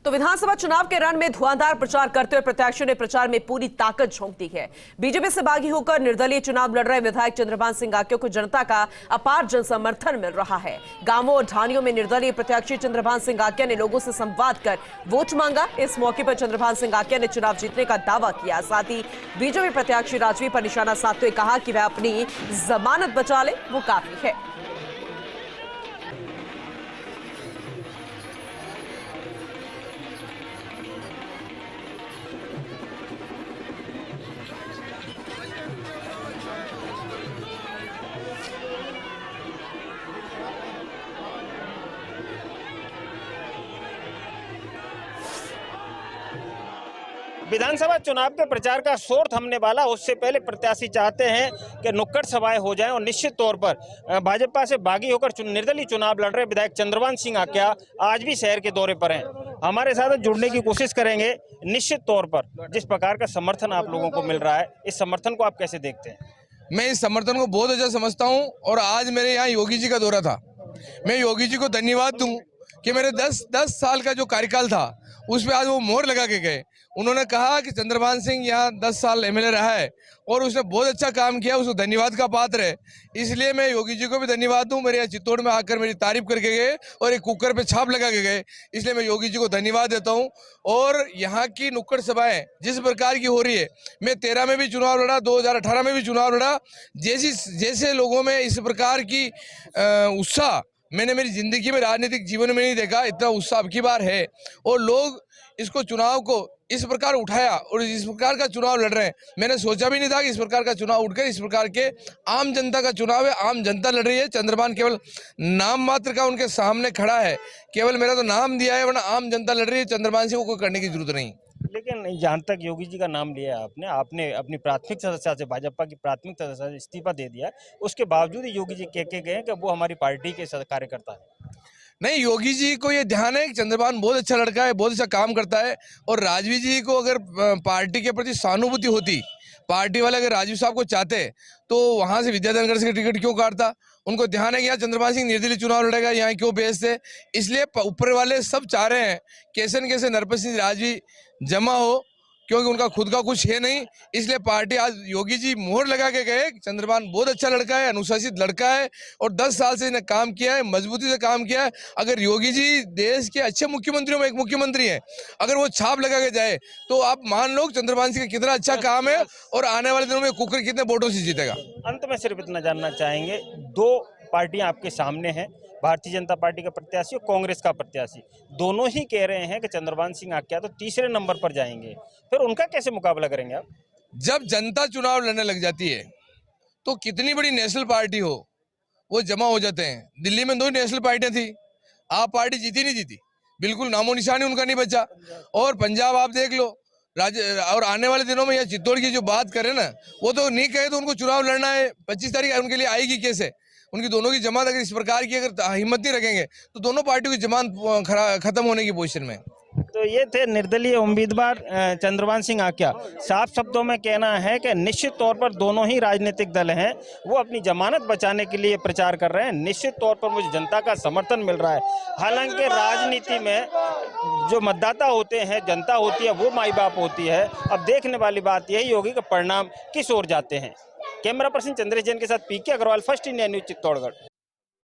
तो विधानसभा चुनाव के रण में धुआंधार प्रचार करते हुए प्रत्याशियों ने प्रचार में पूरी ताकत झोंक दी है। बीजेपी से बागी होकर निर्दलीय चुनाव लड़ रहे विधायक चंद्रभान सिंह आक्या को जनता का अपार जन समर्थन मिल रहा है। गांवों और ढाणियों में निर्दलीय प्रत्याशी चंद्रभान सिंह आक्या ने लोगों से संवाद कर वोट मांगा। इस मौके पर चंद्रभान सिंह आक्या ने चुनाव जीतने का दावा किया। साथ ही बीजेपी प्रत्याशी राजवी पर निशाना साधते हुए कहा कि वह अपनी जमानत बचा ले, वो काफी है। विधानसभा चुनाव के प्रचार का शोर थमने वाला, उससे पहले प्रत्याशी चाहते हैं कि नुक्कड़ सभाएं हो जाएं और निश्चित तौर पर भाजपा से बागी होकर निर्दलीय चुनाव लड़ रहे विधायक चंद्रभान सिंह आक्या आज भी शहर के दौरे पर हैं। हमारे साथ जुड़ने की कोशिश करेंगे। निश्चित तौर पर जिस प्रकार का समर्थन आप लोगों को मिल रहा है, इस समर्थन को आप कैसे देखते हैं? मैं इस समर्थन को बहुत अच्छा समझता हूं और आज मेरे यहाँ योगी जी का दौरा था। मैं योगी जी को धन्यवाद दूं कि मेरे 10 साल का जो कार्यकाल था उस पर आज वो मोहर लगा के गए। उन्होंने कहा कि चंद्रभान सिंह यहाँ 10 साल एमएलए रहा है और उसने बहुत अच्छा काम किया, उसको धन्यवाद का पात्र है। इसलिए मैं योगी जी को भी धन्यवाद दूं। मेरे यहाँ चित्तौड़ में आकर मेरी तारीफ करके गए और एक कुकर पे छाप लगा के गए, इसलिए मैं योगी जी को धन्यवाद देता हूं। और यहाँ की नुक्कड़ सभाएं जिस प्रकार की हो रही है, मैं 13 में भी चुनाव लड़ा, 2018 में भी चुनाव लड़ा, जैसे लोगों में इस प्रकार की उत्साह मैंने मेरी जिंदगी में राजनीतिक जीवन में नहीं देखा। इतना उत्साह अब की बार है और लोग इसको चुनाव को इस प्रकार उठाया और इस प्रकार का चुनाव लड़ रहे हैं। मैंने सोचा भी नहीं था कि इस प्रकार का चुनाव उठकर इस प्रकार के आम जनता का चुनाव है, आम जनता लड़ रही है। चंद्रभान केवल नाम मात्र का उनके सामने खड़ा है, केवल मेरा तो नाम दिया है, वरना आम जनता लड़ रही है। चंद्रभान सिंह को कोई करने की जरूरत नहीं। लेकिन जहाँ तक योगी जी का नाम लिया है आपने अपनी प्राथमिक सदस्यता से, भाजपा की प्राथमिक सदस्यता से इस्तीफा दे दिया, उसके बावजूद योगी जी कह के गए कि वो हमारी पार्टी के कार्यकर्ता है। नहीं, योगी जी को ये ध्यान है कि चंद्रभान बहुत अच्छा लड़का है, बहुत अच्छा काम करता है। और राजवी जी को अगर पार्टी के प्रति सहानुभूति होती, पार्टी वाले अगर राजीव साहब को चाहते तो वहां से विद्याधर से टिकट क्यों काटता? उनको ध्यान है कि यहाँ चंद्रभान सिंह निर्दलीय चुनाव लड़ेगा, यहाँ क्यों भेजते? इसलिए ऊपर वाले सब चाह रहे हैं कैसे न कैसे नरपत सिंह राजवी जमा हो, क्योंकि उनका खुद का कुछ है नहीं। इसलिए पार्टी आज योगी जी मोहर लगा के गए। चंद्रभान बहुत अच्छा लड़का है, अनुशासित लड़का है और 10 साल से इन्हें काम किया है, मजबूती से काम किया है। अगर योगी जी देश के अच्छे मुख्यमंत्रियों में एक मुख्यमंत्री हैं, अगर वो छाप लगा के जाए तो आप मान लो चंद्रभान सिंह का कितना अच्छा काम है और आने वाले दिनों में कुकर कितने वोटों से जीतेगा। अंत में सिर्फ इतना जानना चाहेंगे, 2 पार्टियां आपके सामने हैं, भारतीय जनता पार्टी का प्रत्याशी और कांग्रेस का प्रत्याशी, दोनों ही कह रहे हैं कि चंद्रभान सिंह आक्या तो तीसरे नंबर पर जाएंगे, फिर उनका कैसे मुकाबला करेंगे आप? जब जनता चुनाव लड़ने लग जाती है तो कितनी बड़ी नेशनल पार्टी हो, वो जमा हो जाते हैं। दिल्ली में 2 नेशनल पार्टियां थी, आप पार्टी जीती नहीं जीती, बिल्कुल नामो निशानी उनका नहीं बचा। और पंजाब आप देख लो, और आने वाले दिनों में यह चित्तौड़ की जो बात करें ना, वो तो नहीं कहे तो उनको चुनाव लड़ना है 25 तारीख उनके लिए आएगी कैसे? उनकी दोनों की जमात अगर इस प्रकार की अगर हिम्मत नहीं रखेंगे तो दोनों पार्टियों की जमात खत्म होने की पोजीशन में। तो ये थे निर्दलीय उम्मीदवार चंद्रभान सिंह आक्या। साफ शब्दों में कहना है कि निश्चित तौर पर दोनों ही राजनीतिक दल हैं, वो अपनी जमानत बचाने के लिए प्रचार कर रहे हैं। निश्चित तौर पर मुझे जनता का समर्थन मिल रहा है। हालांकि राजनीति में जो मतदाता होते हैं, जनता होती है, वो माई बाप होती है। अब देखने वाली बात यही होगी कि परिणाम किस ओर जाते हैं। कैमरा पर्सन चंद्रेश जैन के साथ PK Agarwal, first India news, Chittorgarh.